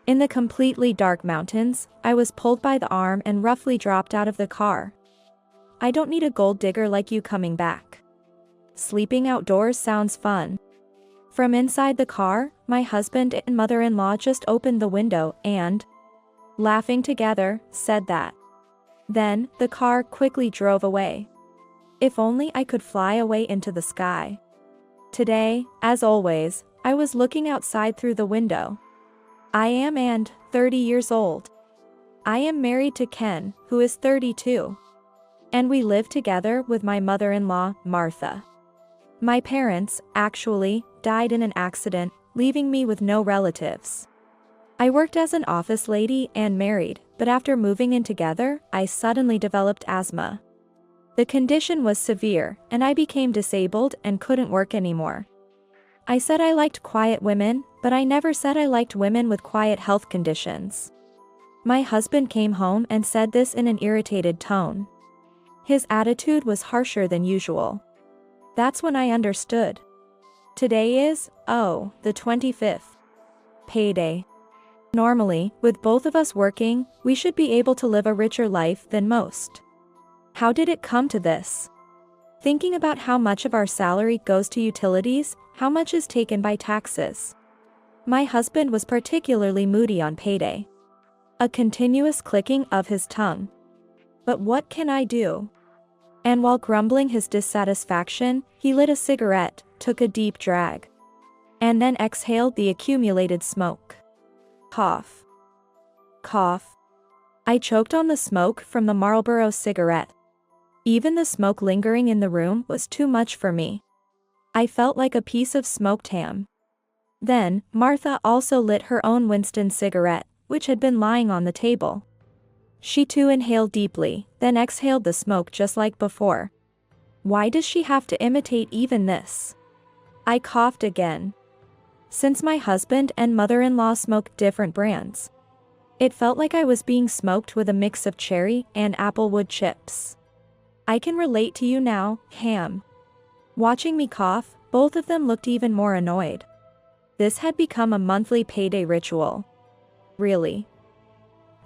In the completely dark mountains, I was pulled by the arm and roughly dropped out of the car. I don't need a gold digger like you coming back. Sleeping outdoors sounds fun. From inside the car, my husband and mother-in-law just opened the window and, laughing together, said that. Then, the car quickly drove away. If only I could fly away into the sky. Today, as always, I was looking outside through the window. I am 30 years old. I am married to Ken, who is 32. And we live together with my mother-in-law, Martha. My parents, actually, died in an accident, leaving me with no relatives. I worked as an office lady and married, but after moving in together, I suddenly developed asthma. The condition was severe, and I became disabled and couldn't work anymore. I said I liked quiet women, but I never said I liked women with quiet health conditions. My husband came home and said this in an irritated tone. His attitude was harsher than usual. That's when I understood. Today is, the 25th. Payday. Normally, with both of us working, we should be able to live a richer life than most. How did it come to this? Thinking about how much of our salary goes to utilities, how much is taken by taxes. My husband was particularly moody on payday. A continuous clicking of his tongue. But what can I do? And while grumbling his dissatisfaction, he lit a cigarette, took a deep drag. And then exhaled the accumulated smoke. Cough. Cough. I choked on the smoke from the Marlboro cigarette. Even the smoke lingering in the room was too much for me. I felt like a piece of smoked ham. Then, Martha also lit her own Winston cigarette, which had been lying on the table. She too inhaled deeply, then exhaled the smoke just like before. Why does she have to imitate even this? I coughed again. Since my husband and mother-in-law smoke different brands, it felt like I was being smoked with a mix of cherry and applewood chips. I can relate to you now, ham. Watching me cough, both of them looked even more annoyed. This had become a monthly payday ritual. Really?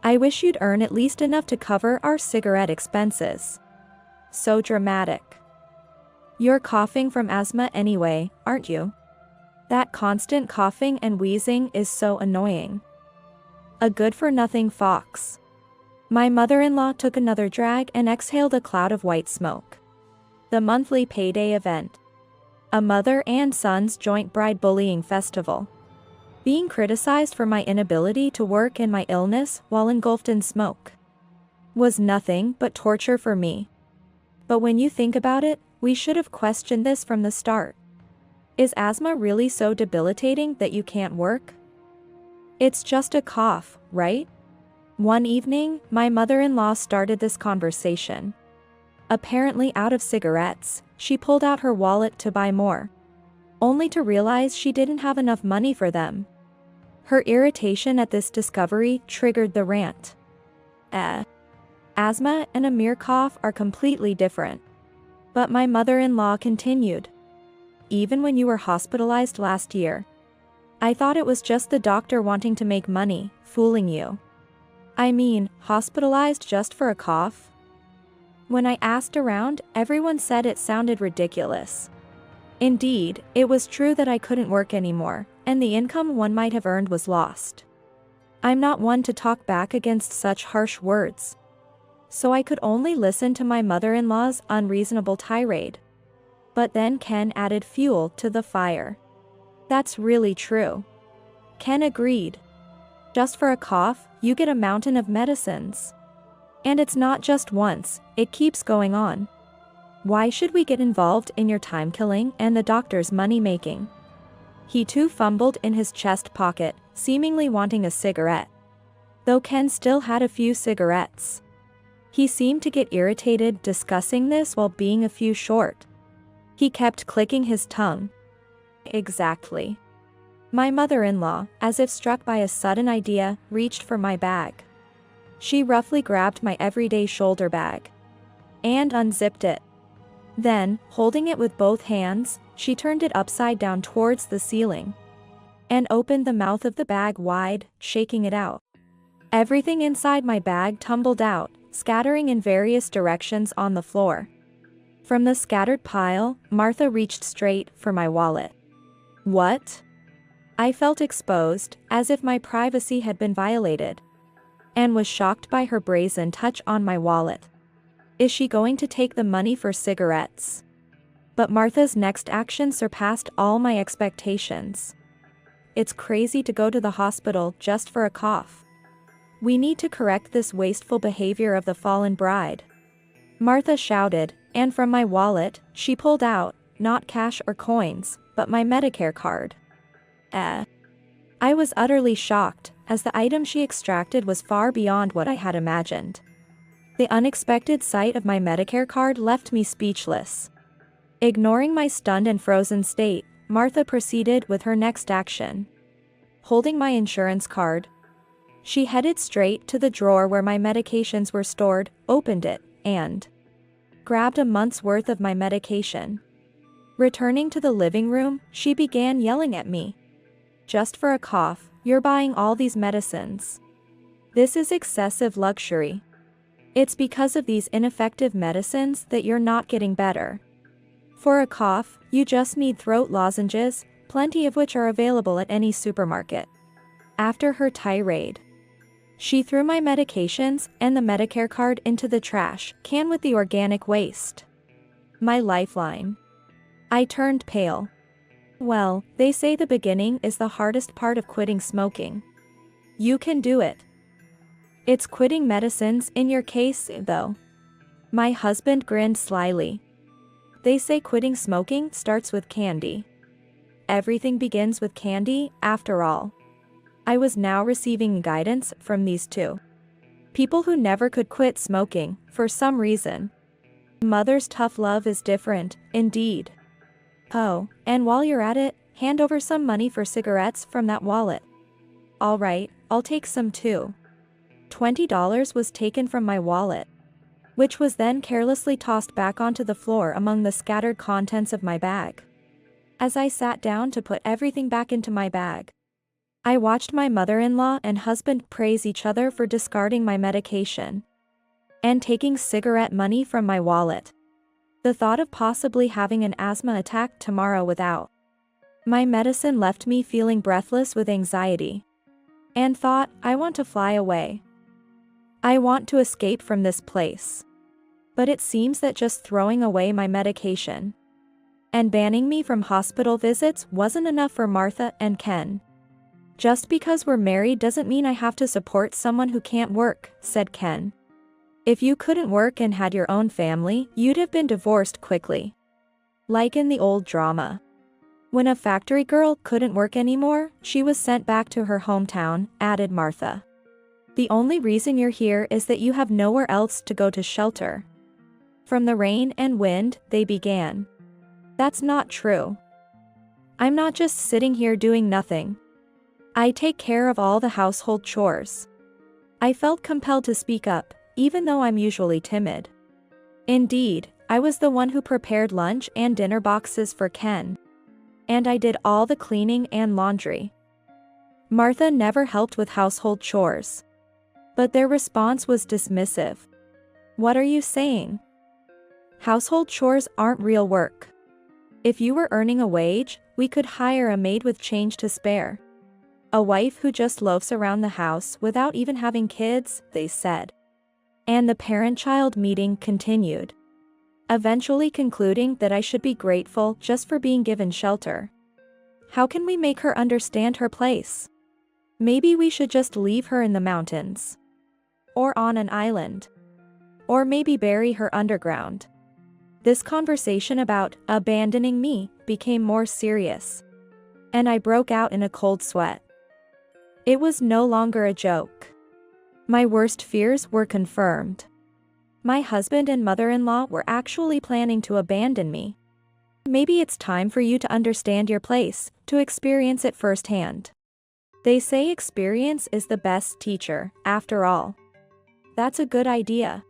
I wish you'd earn at least enough to cover our cigarette expenses. So dramatic. You're coughing from asthma anyway, aren't you? That constant coughing and wheezing is so annoying. A good-for-nothing fox. My mother-in-law took another drag and exhaled a cloud of white smoke. The monthly payday event. A mother and son's joint bride bullying festival. Being criticized for my inability to work and my illness while engulfed in smoke. Was nothing but torture for me. But when you think about it, we should have questioned this from the start. Is asthma really so debilitating that you can't work? It's just a cough, right? One evening, my mother-in-law started this conversation. Apparently out of cigarettes, she pulled out her wallet to buy more. Only to realize she didn't have enough money for them. Her irritation at this discovery triggered the rant. Asthma and a mere cough are completely different. But my mother-in-law continued. Even when you were hospitalized last year, I thought it was just the doctor wanting to make money, fooling you. I mean, hospitalized just for a cough? When I asked around, everyone said it sounded ridiculous. Indeed, it was true that I couldn't work anymore, and the income one might have earned was lost. I'm not one to talk back against such harsh words. So I could only listen to my mother-in-law's unreasonable tirade. But then Ken added fuel to the fire. That's really true. Ken agreed. Just for a cough, you get a mountain of medicines. And it's not just once, it keeps going on. Why should we get involved in your time killing and the doctor's money making? He too fumbled in his chest pocket, seemingly wanting a cigarette. Though Ken still had a few cigarettes. He seemed to get irritated discussing this while being a few short. He kept clicking his tongue. Exactly. My mother-in-law, as if struck by a sudden idea, reached for my bag. She roughly grabbed my everyday shoulder bag and unzipped it. Then, holding it with both hands, she turned it upside down towards the ceiling. and opened the mouth of the bag wide, shaking it out. Everything inside my bag tumbled out, scattering in various directions on the floor. From the scattered pile, Martha reached straight for my wallet. What? I felt exposed, as if my privacy had been violated, and was shocked by her brazen touch on my wallet. Is she going to take the money for cigarettes? But Martha's next action surpassed all my expectations. It's crazy to go to the hospital just for a cough. We need to correct this wasteful behavior of the fallen bride, Martha shouted, and from my wallet, she pulled out, not cash or coins, but my Medicare card. I was utterly shocked, as the item she extracted was far beyond what I had imagined. The unexpected sight of my Medicare card left me speechless. Ignoring my stunned and frozen state, Martha proceeded with her next action. Holding my insurance card, she headed straight to the drawer where my medications were stored, opened it, and grabbed a month's worth of my medication. Returning to the living room, she began yelling at me. Just for a cough, you're buying all these medicines. This is excessive luxury. It's because of these ineffective medicines that you're not getting better. For a cough, you just need throat lozenges, plenty of which are available at any supermarket. After her tirade, she threw my medications and the Medicare card into the trash can with the organic waste. My lifeline. I turned pale. Well, they say the beginning is the hardest part of quitting smoking. You can do it. It's quitting medicines in your case, though. My husband grinned slyly. They say quitting smoking starts with candy. Everything begins with candy, after all. I was now receiving guidance from these two people who never could quit smoking, for some reason. Mother's tough love is different, indeed. Oh, and while you're at it, hand over some money for cigarettes from that wallet. All right, I'll take some too. $20 was taken from my wallet, which was then carelessly tossed back onto the floor among the scattered contents of my bag. As I sat down to put everything back into my bag, I watched my mother-in-law and husband praise each other for discarding my medication and taking cigarette money from my wallet. The thought of possibly having an asthma attack tomorrow without my medicine left me feeling breathless with anxiety, and thought, I want to fly away. I want to escape from this place. But it seems that just throwing away my medication and banning me from hospital visits wasn't enough for Martha and Ken. Just because we're married doesn't mean I have to support someone who can't work, said Ken. If you couldn't work and had your own family, you'd have been divorced quickly. Like in the old drama. When a factory girl couldn't work anymore, she was sent back to her hometown, added Martha. The only reason you're here is that you have nowhere else to go to shelter from the rain and wind, they began. That's not true. I'm not just sitting here doing nothing. I take care of all the household chores. I felt compelled to speak up, even though I'm usually timid. Indeed, I was the one who prepared lunch and dinner boxes for Ken. And I did all the cleaning and laundry. Martha never helped with household chores. But their response was dismissive. What are you saying? Household chores aren't real work. If you were earning a wage, we could hire a maid with change to spare. A wife who just loafs around the house without even having kids, they said. And the parent-child meeting continued, eventually concluding that I should be grateful just for being given shelter. How can we make her understand her place? Maybe we should just leave her in the mountains. Or on an island. Or maybe bury her underground. This conversation about abandoning me became more serious. And I broke out in a cold sweat. It was no longer a joke. My worst fears were confirmed. My husband and mother-in-law were actually planning to abandon me. Maybe it's time for you to understand your place, to experience it firsthand. They say experience is the best teacher, after all. That's a good idea.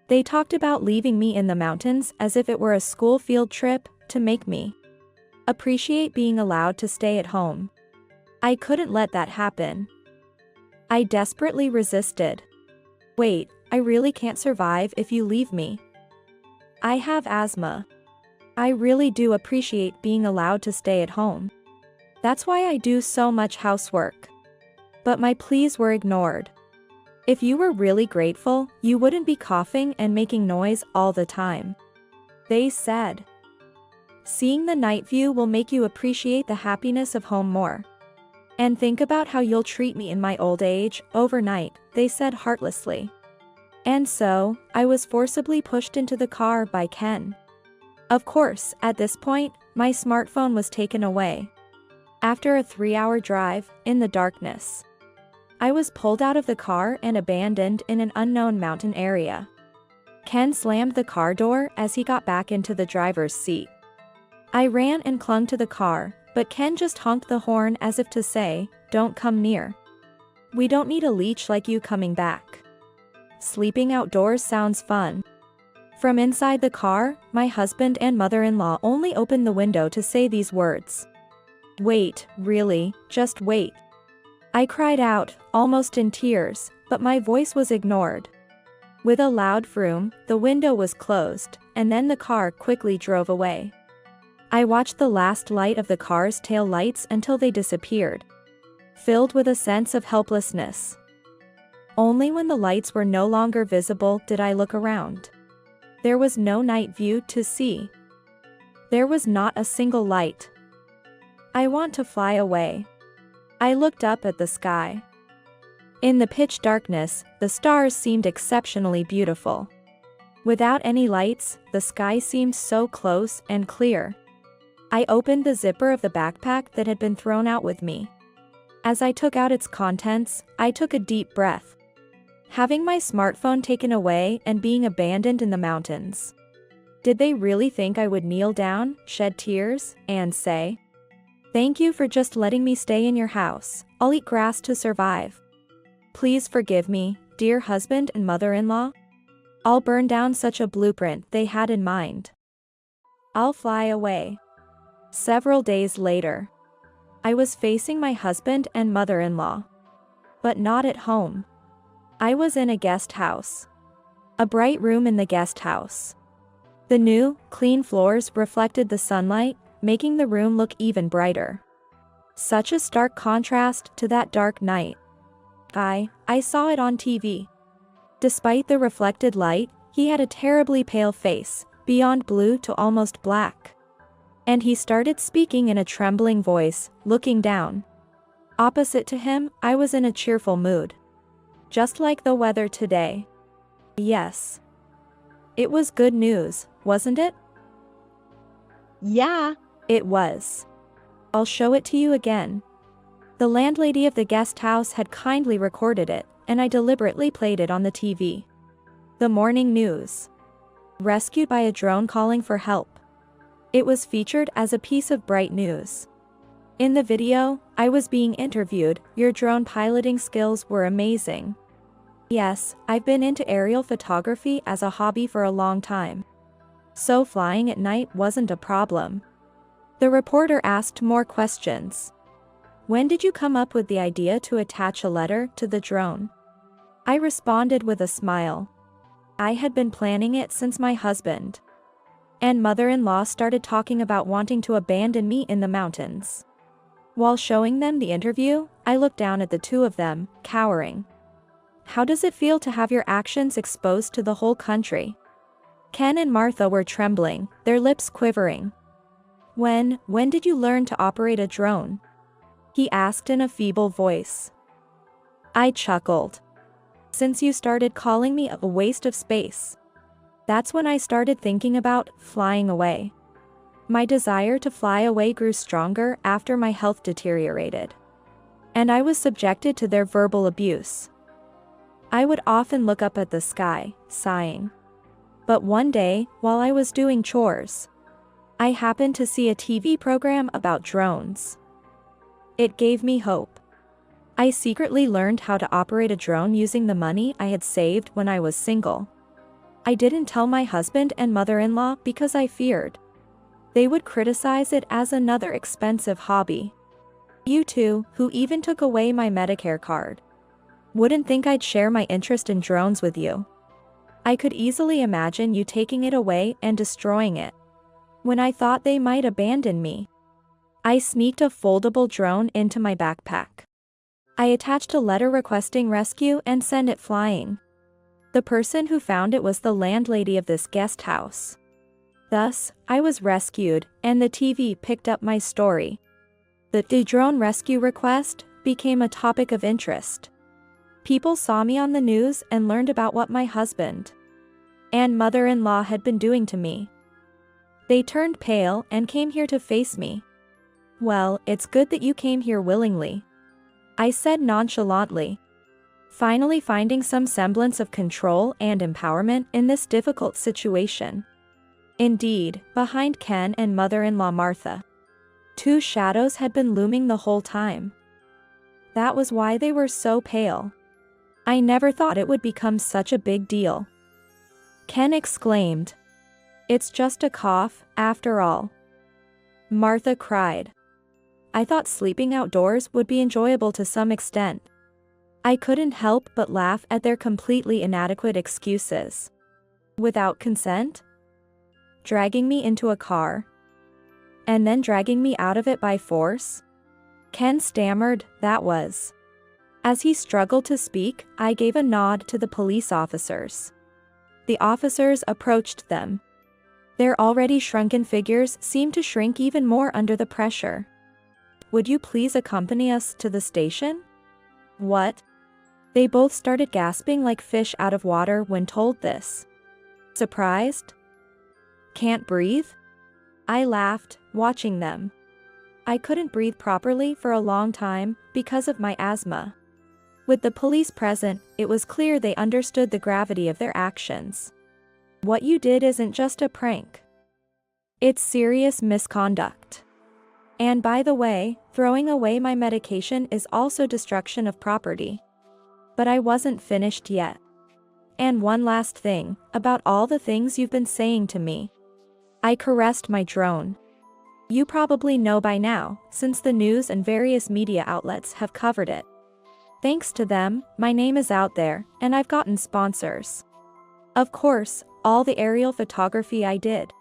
They talked about leaving me in the mountains as if it were a school field trip, to make me appreciate being allowed to stay at home. I couldn't let that happen. I desperately resisted. Wait, I really can't survive if you leave me. I have asthma. I really do appreciate being allowed to stay at home. That's why I do so much housework. But my pleas were ignored. If you were really grateful, you wouldn't be coughing and making noise all the time. They said. Seeing the night view will make you appreciate the happiness of home more. And think about how you'll treat me in my old age, overnight, they said heartlessly. And so, I was forcibly pushed into the car by Ken. Of course, at this point, my smartphone was taken away. After a 3-hour drive, in the darkness, I was pulled out of the car and abandoned in an unknown mountain area. Ken slammed the car door as he got back into the driver's seat. I ran and clung to the car, but Ken just honked the horn as if to say, "Don't come near. We don't need a leech like you coming back." Sleeping outdoors sounds fun. From inside the car, my husband and mother-in-law only opened the window to say these words. "Wait, really, just wait." I cried out, almost in tears, but my voice was ignored. With a loud vroom, the window was closed, and then the car quickly drove away. I watched the last light of the car's tail lights until they disappeared, filled with a sense of helplessness. Only when the lights were no longer visible did I look around. There was no night view to see. There was not a single light. I want to fly away. I looked up at the sky. In the pitch darkness, the stars seemed exceptionally beautiful. Without any lights, the sky seemed so close and clear. I opened the zipper of the backpack that had been thrown out with me. As I took out its contents, I took a deep breath. Having my smartphone taken away and being abandoned in the mountains. Did they really think I would kneel down, shed tears, and say, "Thank you for just letting me stay in your house, I'll eat grass to survive. Please forgive me, dear husband and mother-in-law. I'll burn down such a blueprint they had in mind. I'll fly away." Several days later, I was facing my husband and mother-in-law. But not at home. I was in a guest house. A bright room in the guest house. The new, clean floors reflected the sunlight, making the room look even brighter. Such a stark contrast to that dark night. I saw it on TV. Despite the reflected light, he had a terribly pale face, beyond blue to almost black. And he started speaking in a trembling voice, looking down. Opposite to him, I was in a cheerful mood. Just like the weather today. Yes. It was good news, wasn't it? Yeah, it was. I'll show it to you again. The landlady of the guest house had kindly recorded it, and I deliberately played it on the TV. The morning news. Rescued by a drone calling for help. It was featured as a piece of bright news. In the video, I was being interviewed. "Your drone piloting skills were amazing." Yes, I've been into aerial photography as a hobby for a long time. So flying at night wasn't a problem. The reporter asked more questions. "When did you come up with the idea to attach a letter to the drone?" I responded with a smile. I had been planning it since my husband and mother-in-law started talking about wanting to abandon me in the mountains. While showing them the interview, I looked down at the two of them, cowering. "How does it feel to have your actions exposed to the whole country?" Ken and Martha were trembling, their lips quivering. When did you learn to operate a drone?" he asked in a feeble voice. I chuckled. "Since you started calling me a waste of space. That's when I started thinking about flying away. My desire to fly away grew stronger after my health deteriorated. And I was subjected to their verbal abuse. I would often look up at the sky, sighing. But one day, while I was doing chores, I happened to see a TV program about drones. It gave me hope. I secretly learned how to operate a drone using the money I had saved when I was single. I didn't tell my husband and mother-in-law because I feared they would criticize it as another expensive hobby. You too, who even took away my Medicare card. Wouldn't think I'd share my interest in drones with you. I could easily imagine you taking it away and destroying it. When I thought they might abandon me, I sneaked a foldable drone into my backpack. I attached a letter requesting rescue and sent it flying. The person who found it was the landlady of this guest house. Thus, I was rescued, and the TV picked up my story. The drone rescue request became a topic of interest. People saw me on the news and learned about what my husband and mother-in-law had been doing to me. They turned pale and came here to face me. Well, it's good that you came here willingly, I said nonchalantly, finally finding some semblance of control and empowerment in this difficult situation. Indeed, behind Ken and mother-in-law Martha, two shadows had been looming the whole time. That was why they were so pale. I never thought it would become such a big deal. Ken exclaimed. It's just a cough, after all. Martha cried. I thought sleeping outdoors would be enjoyable to some extent. I couldn't help but laugh at their completely inadequate excuses. Without consent? Dragging me into a car, and then dragging me out of it by force? Ken stammered, that was. As he struggled to speak, I gave a nod to the police officers. The officers approached them. Their already shrunken figures seemed to shrink even more under the pressure. Would you please accompany us to the station? What? They both started gasping like fish out of water when told this. Surprised? Can't breathe? I laughed, watching them. I couldn't breathe properly for a long time because of my asthma. With the police present, it was clear they understood the gravity of their actions. What you did isn't just a prank. It's serious misconduct. And by the way, throwing away my medication is also destruction of property. But I wasn't finished yet. And one last thing, about all the things you've been saying to me. I caressed my drone. You probably know by now, since the news and various media outlets have covered it. Thanks to them, my name is out there, and I've gotten sponsors. Of course, all the aerial photography I did,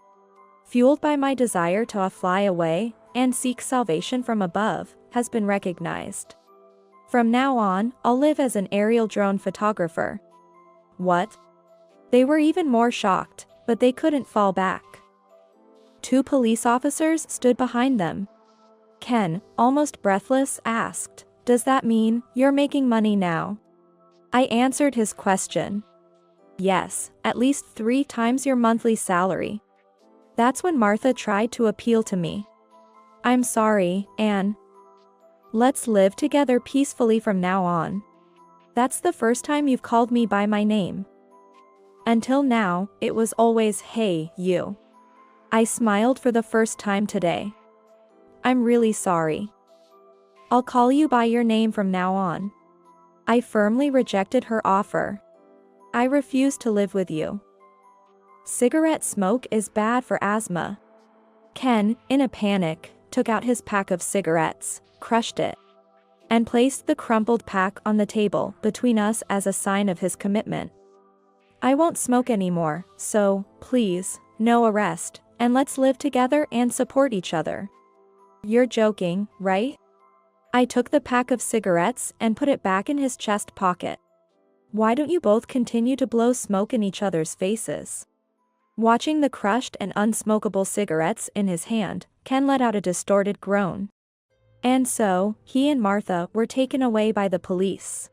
fueled by my desire to fly away and seek salvation from above, has been recognized. From now on, I'll live as an aerial drone photographer. What? They were even more shocked, but they couldn't fall back. Two police officers stood behind them. Ken, almost breathless, asked, "Does that mean you're making money now?" I answered his question. Yes, at least 3 times your monthly salary. That's when Martha tried to appeal to me. I'm sorry, Anne. Let's live together peacefully from now on. That's the first time you've called me by my name. Until now, it was always, hey, you. I smiled for the first time today. I'm really sorry. I'll call you by your name from now on. I firmly rejected her offer. I refuse to live with you. Cigarette smoke is bad for asthma. Ken, in a panic, took out his pack of cigarettes, crushed it, and placed the crumpled pack on the table between us as a sign of his commitment. I won't smoke anymore, so, please, no arrest, and let's live together and support each other. You're joking, right? I took the pack of cigarettes and put it back in his chest pocket. Why don't you both continue to blow smoke in each other's faces? Watching the crushed and unsmokable cigarettes in his hand, Ken let out a distorted groan. And so, he and Martha were taken away by the police.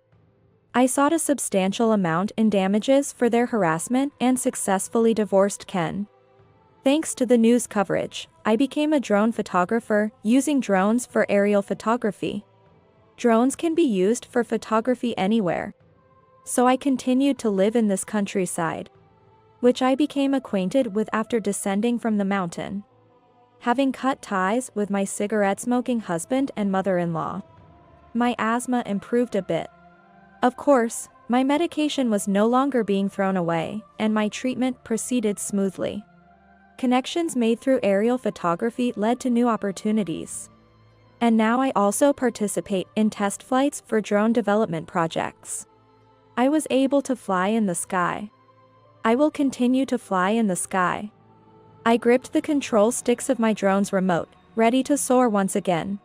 I sought a substantial amount in damages for their harassment and successfully divorced Ken. Thanks to the news coverage, I became a drone photographer using drones for aerial photography. Drones can be used for photography anywhere. So I continued to live in this countryside, which I became acquainted with after descending from the mountain. Having cut ties with my cigarette-smoking husband and mother-in-law, my asthma improved a bit. Of course, my medication was no longer being thrown away, and my treatment proceeded smoothly. Connections made through aerial photography led to new opportunities. And now I also participate in test flights for drone development projects. I was able to fly in the sky. I will continue to fly in the sky. I gripped the control sticks of my drone's remote, ready to soar once again.